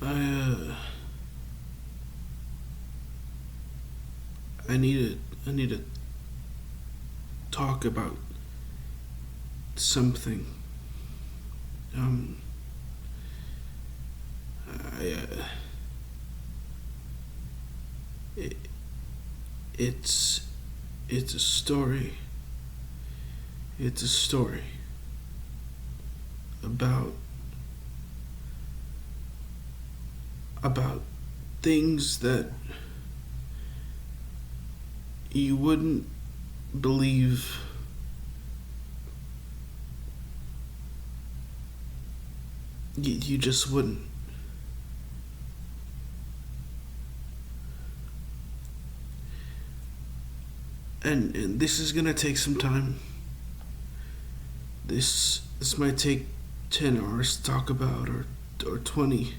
I I need to talk about something. Um, I it, it's it's a story. It's a story about about things that you wouldn't believe. You just wouldn't. And this is gonna take some time. This might take 10 hours to talk about, or 20.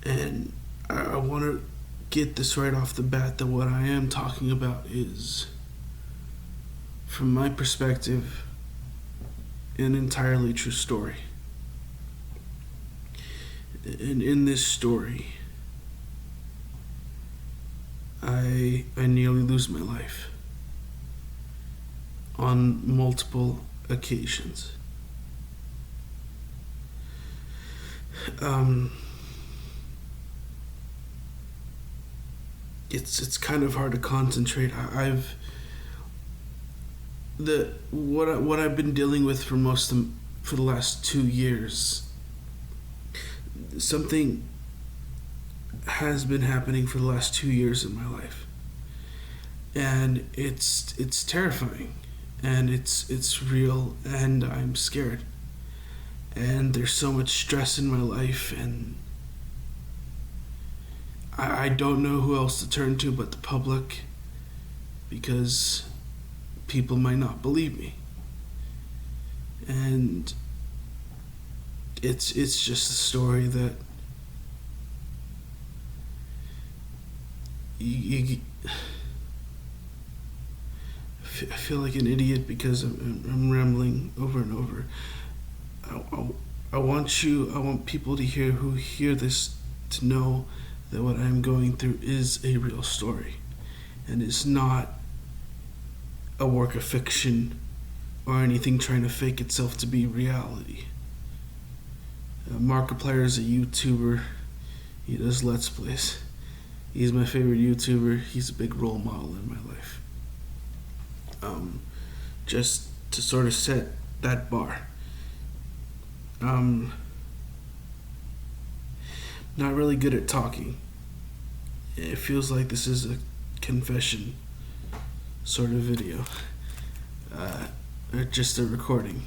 And I want to get this right off the bat, that what I am talking about is, from my perspective, an entirely true story. And in this story, I nearly lose my life on multiple occasions. It's kind of hard to concentrate. What I've been dealing with for the last 2 years. Something has been happening for the last 2 years in my life, and it's terrifying, and it's real, and I'm scared, and there's so much stress in my life, and I don't know who else to turn to but the public, because people might not believe me, and it's just a story that you I feel like an idiot because I'm rambling over and over. I want people to who hear this to know that what I'm going through is a real story, and it's not a work of fiction or anything trying to fake itself to be reality. Markiplier is a YouTuber. He does Let's Plays. He's my favorite YouTuber. He's a big role model in my life. Just to sort of set that bar. Not really good at talking. It feels like this is a confession sort of video. Or just a recording.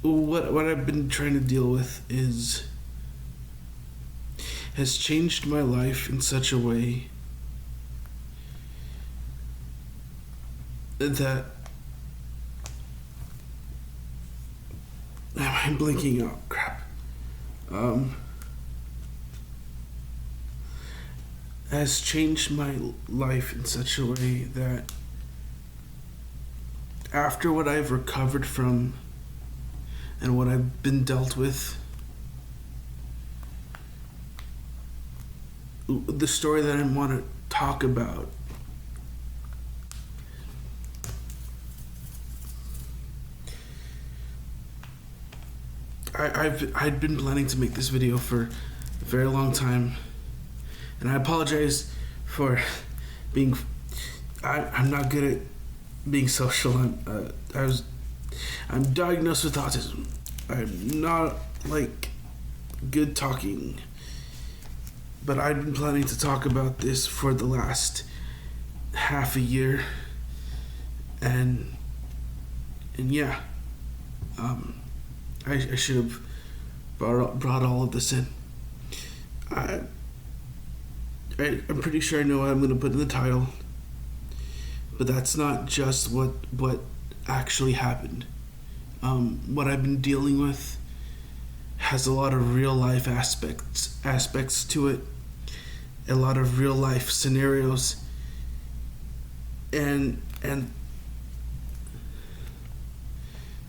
What I've been trying to deal with has changed my life in such a way that I'm blinking out. Crap. Has changed my life in such a way that after what I've recovered from and what I've been dealt with, the story that I want to talk about I'd been planning to make this video for a very long time, and I apologize for being. I'm not good at being social. I'm diagnosed with autism. I'm not like good talking, but I'd been planning to talk about this for the last half a year, and yeah. I should have brought all of this in. I'm pretty sure I know what I'm going to put in the title, but that's not just what actually happened. What I've been dealing with has a lot of real life aspects to it, a lot of real life scenarios, and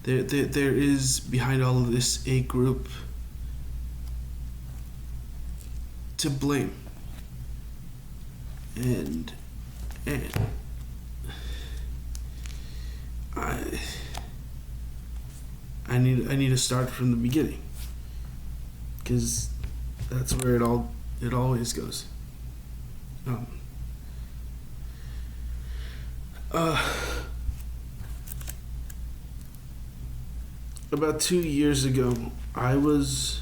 there is behind all of this a group to blame, and I I need to start from the beginning, because that's where it always goes. Um, about 2 years ago, I was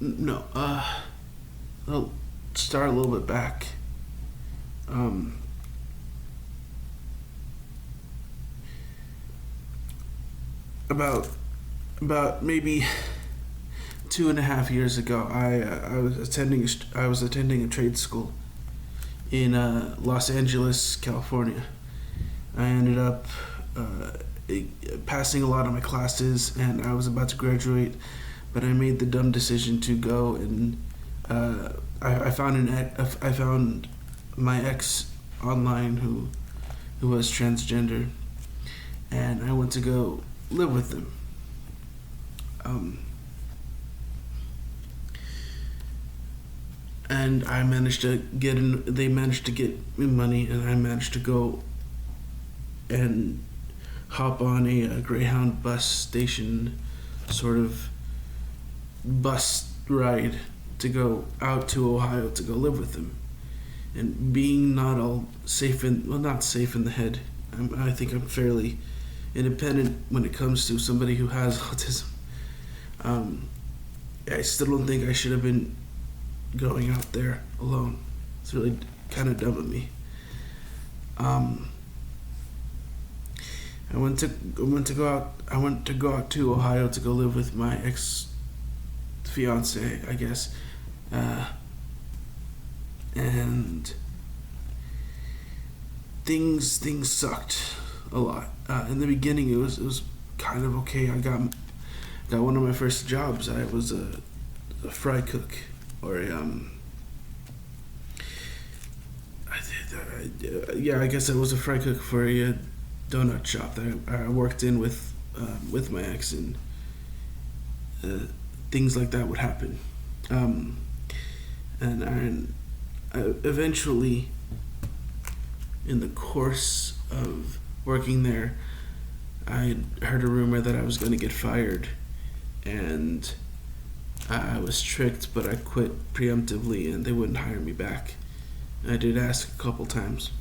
no. I'll start a little bit back. Um, about maybe 2.5 years ago, I was attending a trade school in Los Angeles, California. I ended up passing a lot of my classes, and I was about to graduate, but I made the dumb decision to go and I found my ex online who was transgender, and I went to go live with them. And I managed to get in. They managed to get me money, and I managed to go and hop on a Greyhound bus station, sort of bus ride to go out to Ohio to go live with them. And being not all not safe in the head, I think I'm fairly independent when it comes to somebody who has autism. I still don't think I should have been going out there alone. It's really kind of dumb of me. I went to go out to Ohio to go live with my ex fiance, I guess, and things sucked a lot. In the beginning, it was kind of okay. I got one of my first jobs. I was a fry cook, or I guess I was a fry cook for a donut shop that I worked in with my ex, and things like that would happen. And I eventually, in the course of working there, I heard a rumor that I was going to get fired, and I was tricked, but I quit preemptively, and they wouldn't hire me back. I did ask a couple times.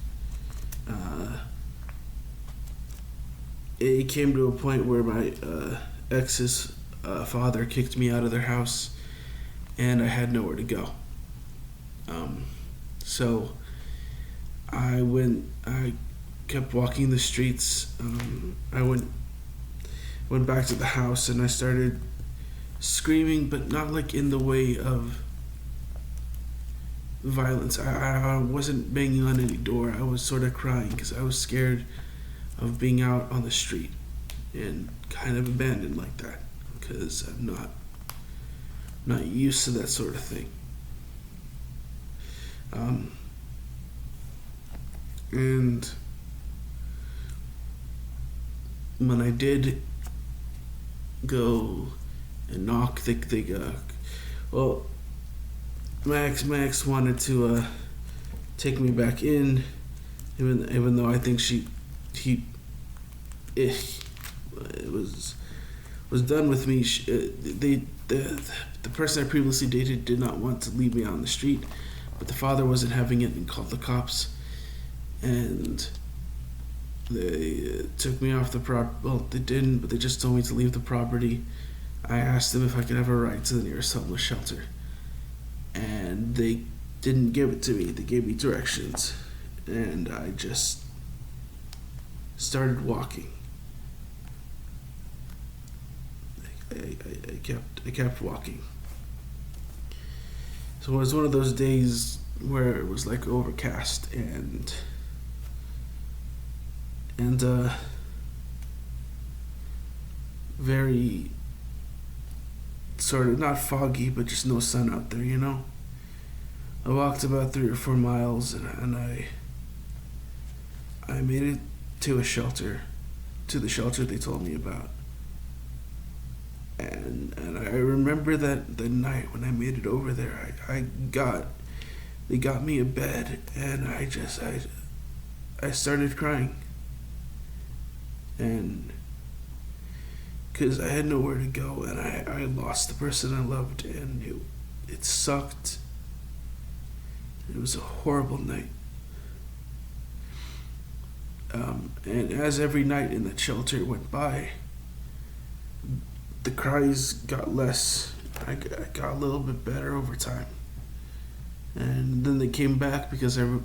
It came to a point where my ex's father kicked me out of their house, and I had nowhere to go. So I kept walking the streets. I went back to the house, and I started screaming, but not like in the way of violence. I wasn't banging on any door. I was sort of crying because I was scared of being out on the street and kind of abandoned like that, because I'm not used to that sort of thing. And when I did go and knock, my ex wanted to take me back in, even though I think it was done with me. The person I previously dated did not want to leave me on the street, but the father wasn't having it and called the cops, and they took me off the well, they didn't, but they just told me to leave the property. I asked them if I could have a ride to the nearest homeless shelter, and they didn't give it to me. They gave me directions, and I just started walking. I kept walking. So it was one of those days where it was like overcast and very sort of not foggy, but just no sun out there, you know. I walked about 3 or 4 miles, and I made it to the shelter they told me about. And I remember that the night when I made it over there, they got me a bed, and I started crying, and because I had nowhere to go, and I lost the person I loved, and it sucked. It was a horrible night. And as every night in that shelter went by, the cries got less. I got a little bit better over time. And then they came back because I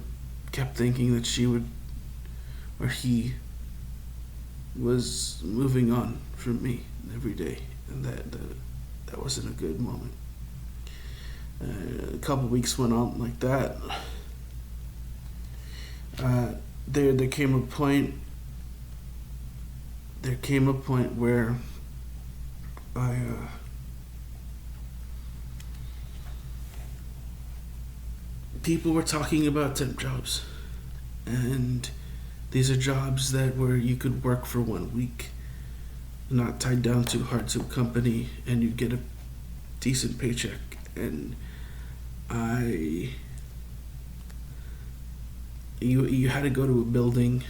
kept thinking that she would, or he, was moving on from me every day. And that wasn't a good moment. A couple weeks went on like that. There came a point. There came a point where people were talking about temp jobs, and these are jobs that where you could work for 1 week, not tied down too hard to a company, and you'd get a decent paycheck. And you had to go to a building.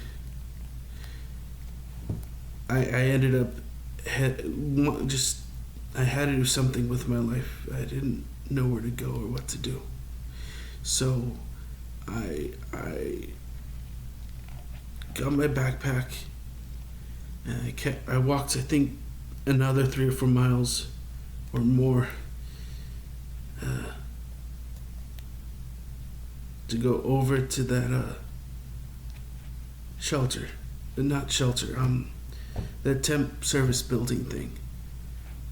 I ended up I had to do something with my life. I didn't know where to go or what to do. So I got my backpack, and I walked, I think, another 3 or 4 miles or more to go over to that shelter, not shelter, that temp service building thing.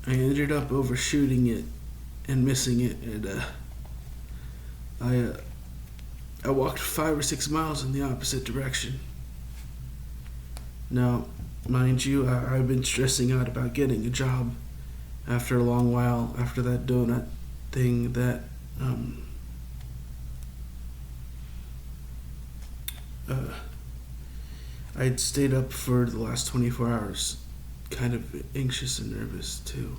I ended up overshooting it and missing it, and I walked 5 or 6 miles in the opposite direction. Now, mind you, I've been stressing out about getting a job after a long while, after that donut thing that I'd stayed up for the last 24 hours, kind of anxious and nervous to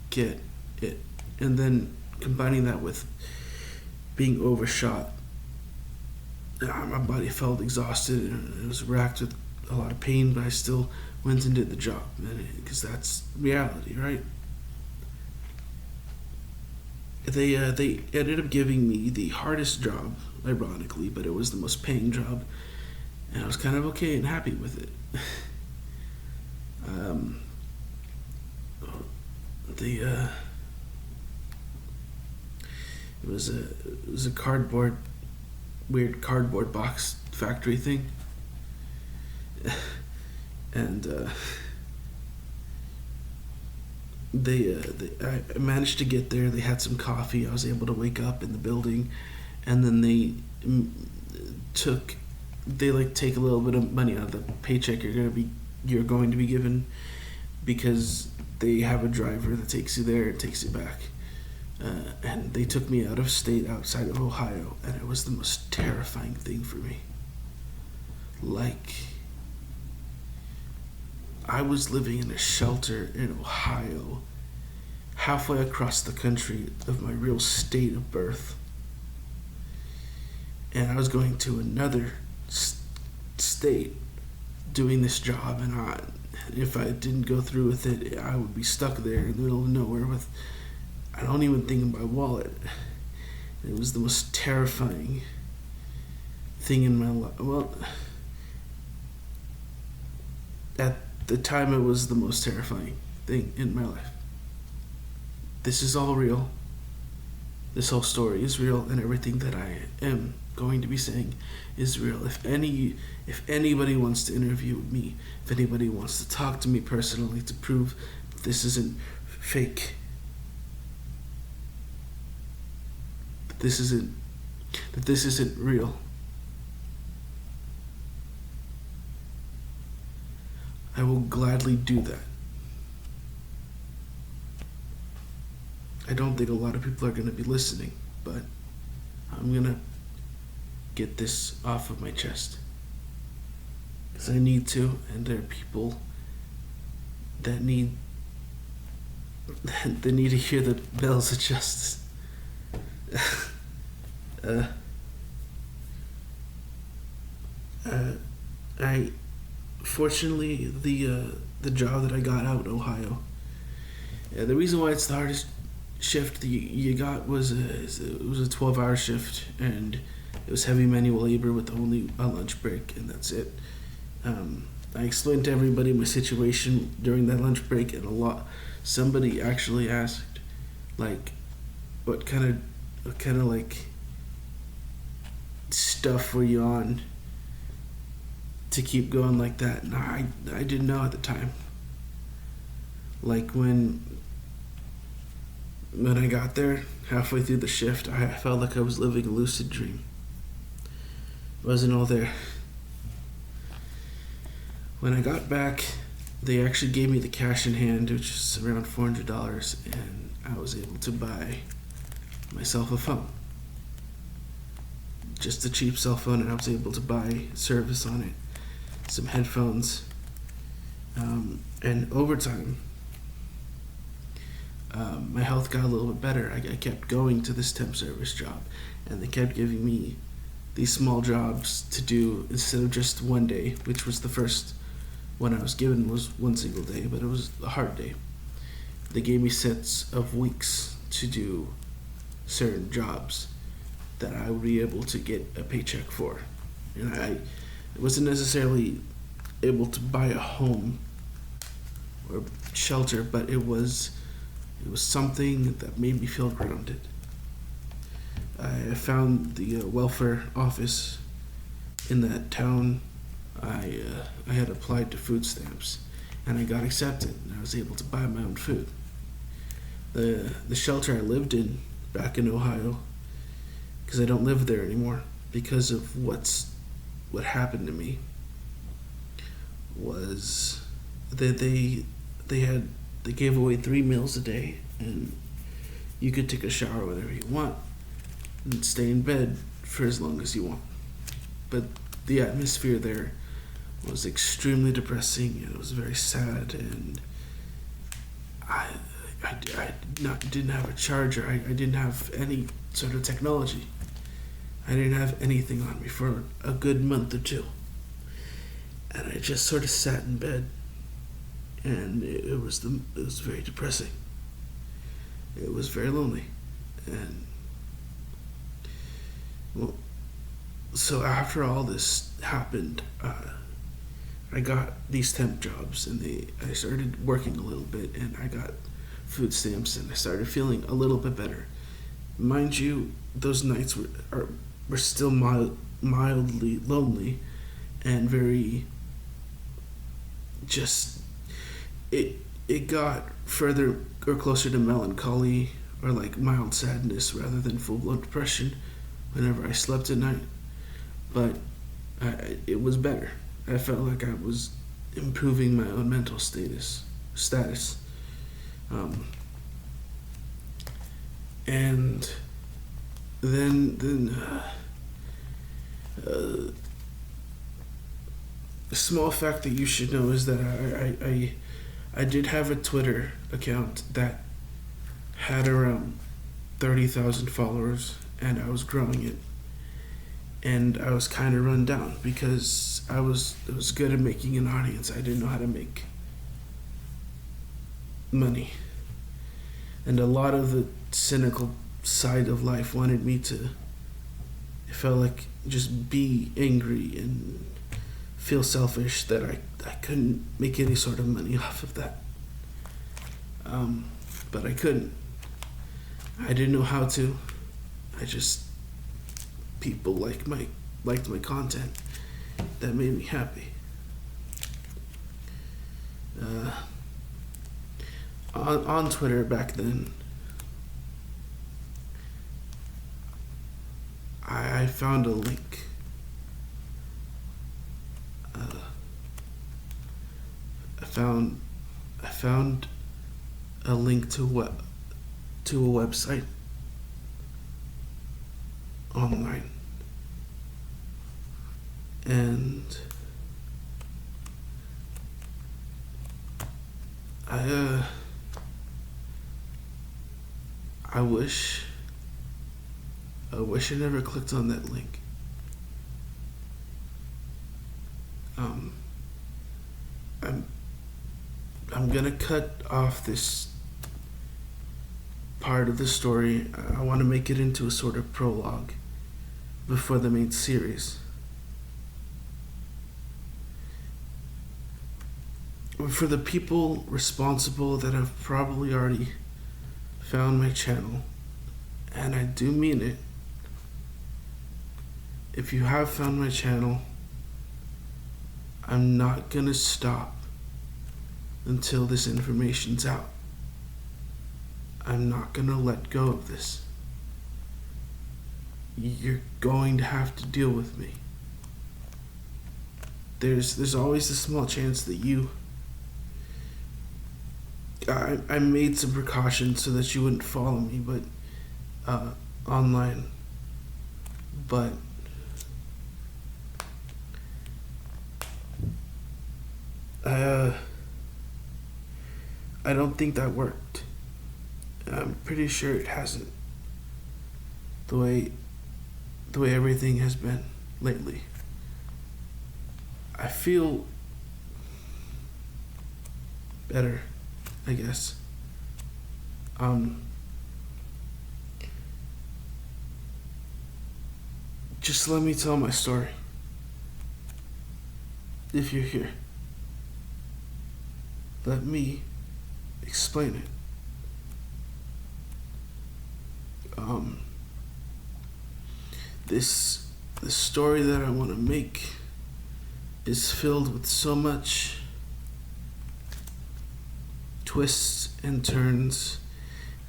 get it. And then combining that with being overshot, my body felt exhausted and it was racked with a lot of pain, but I still went and did the job, because that's reality, right? They ended up giving me the hardest job, ironically, but it was the most paying job, and I was kind of okay and happy with it. It was a weird cardboard box factory thing, and I managed to get there. They had some coffee. I was able to wake up in the building, and then they take a little bit of money out of the paycheck you're going to be given, because they have a driver that takes you there and takes you back. And they took me out of state, outside of Ohio, and it was the most terrifying thing for me. Like, I was living in a shelter in Ohio, halfway across the country of my real state of birth, and I was going to another state doing this job, and if I didn't go through with it, I would be stuck there in the middle of nowhere with, I don't even think of my wallet. It was the most terrifying thing in my life. Well, at the time, it was the most terrifying thing in my life. This is all real. This whole story is real, and everything that I am going to be saying is real. If anybody wants to interview me, if anybody wants to talk to me personally to prove that this isn't fake, that this isn't real, I will gladly do that. I don't think a lot of people are going to be listening, but I'm going to get this off of my chest, because I need to, and there are people that need the need to hear the bells of justice. uh, uh, I fortunately the job that I got out in Ohio. The reason why it's the hardest shift that you got was it was a 12-hour shift, and it was heavy manual labor with only a lunch break, and that's it. I explained to everybody my situation during that lunch break, and somebody actually asked, like, what kind of like stuff were you on to keep going like that? And I didn't know at the time. Like when I got there, halfway through the shift, I felt like I was living a lucid dream. It wasn't all there. When I got back, they actually gave me the cash in hand, which is around $400, and I was able to buy myself a phone. Just a cheap cell phone, and I was able to buy service on it, some headphones, and over time, my health got a little bit better. I kept going to this temp service job, and they kept giving me these small jobs to do instead of just one day, which was the first one I was given was one single day, but it was a hard day. They gave me sets of weeks to do certain jobs that I would be able to get a paycheck for. And I wasn't necessarily able to buy a home or shelter, but it was something that made me feel grounded. I found the welfare office in that town. I had applied to food stamps, and I got accepted, and I was able to buy my own food. The shelter I lived in back in Ohio, because I don't live there anymore because of what happened to me, was that they gave away 3 meals a day, and you could take a shower whenever you want and stay in bed for as long as you want. But the atmosphere there was extremely depressing, and it was very sad, and I didn't have a charger. I didn't have any sort of technology. I didn't have anything on me for a good month or two, and I just sort of sat in bed, and it was very depressing. It was very lonely, and well, so after all this happened, I got these temp jobs, and I started working a little bit, and I got food stamps, and I started feeling a little bit better. Mind you, those nights were still mildly lonely, and very just it got further or closer to melancholy or like mild sadness rather than full-blown depression whenever I slept at night. But it was better. I felt like I was improving my own mental status. And then a small fact that you should know is that I did have a Twitter account that had around 30,000 followers, and I was growing it. And I was kind of run down because I was good at making an audience. I didn't know how to make money. And a lot of the cynical side of life wanted me to, it felt like, just be angry and feel selfish that I couldn't make any sort of money off of that. But I couldn't. I didn't know how to. People liked my content. That made me happy. On Twitter back then, I found a link. I found a link to a website online, and I wish I never clicked on that link. Um, I'm I'm gonna cut off this part of the story. I want to make it into a sort of prologue before the main series. For the people responsible that have probably already found my channel, and I do mean it, if you have found my channel, I'm not gonna stop until this information's out. I'm not gonna let go of this. You're going to have to deal with me. There's always a small chance that I made some precautions so that you wouldn't follow me, but online. But I don't think that worked. I'm pretty sure it hasn't. The way everything has been lately. I feel better, I guess. Just let me tell my story. If you're here, let me explain it. The story that I want to make is filled with so much twists and turns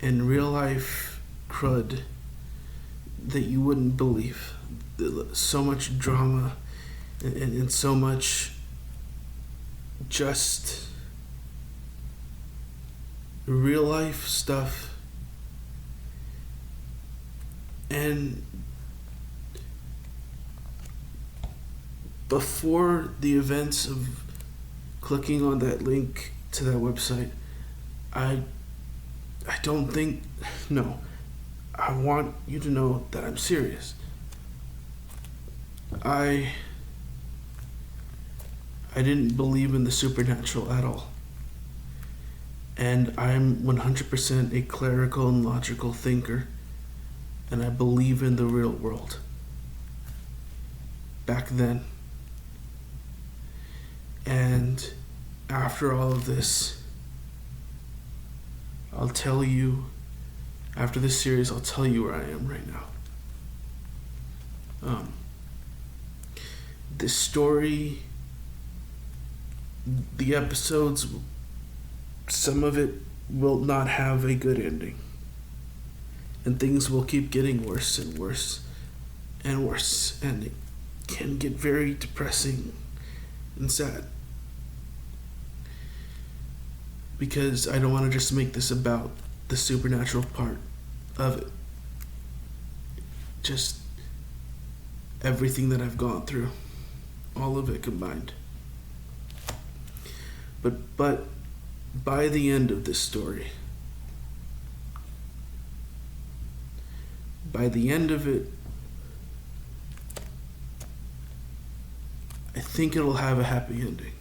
and real life crud that you wouldn't believe. So much drama and so much just real life stuff. And before the events of clicking on that link to that website, I don't think, no, I want you to know that I'm serious. I didn't believe in the supernatural at all. And I'm 100% a clerical and logical thinker, and I believe in the real world. Back then. And after all of this, I'll tell you, after this series, I'll tell you where I am right now. This story, the episodes, some of it will not have a good ending. And things will keep getting worse and worse and worse. And it can get very depressing and sad. Because I don't want to just make this about the supernatural part of it. Just everything that I've gone through. All of it combined. But by the end of this story, by the end of it, I think it'll have a happy ending.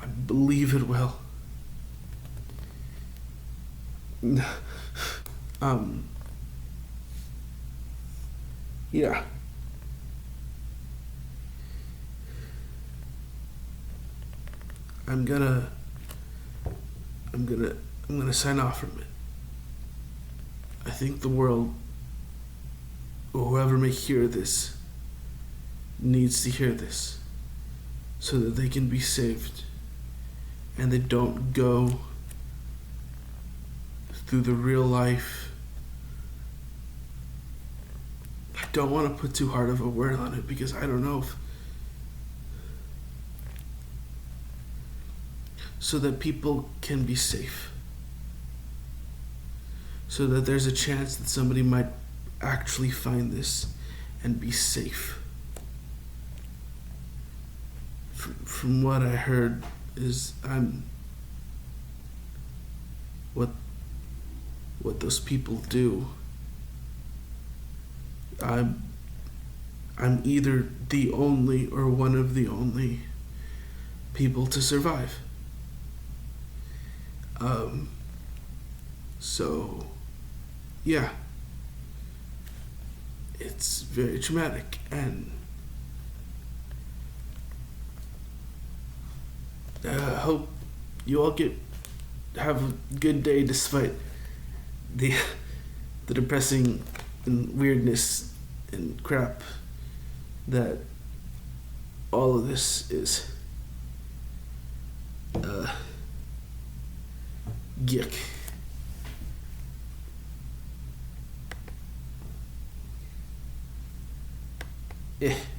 I believe it will. Yeah. I'm gonna sign off from it. I think the world, or whoever may hear this, needs to hear this so that they can be saved and they don't go through the real life. I don't want to put too hard of a word on it because I don't know if, so that people can be safe. So that there's a chance that somebody might actually find this and be safe. From what I heard is what what those people do. I'm either the only or one of the only people to survive. So, yeah, it's very traumatic, and I hope you all have a good day despite the the depressing and weirdness and crap that all of this is. Yuck. Eh.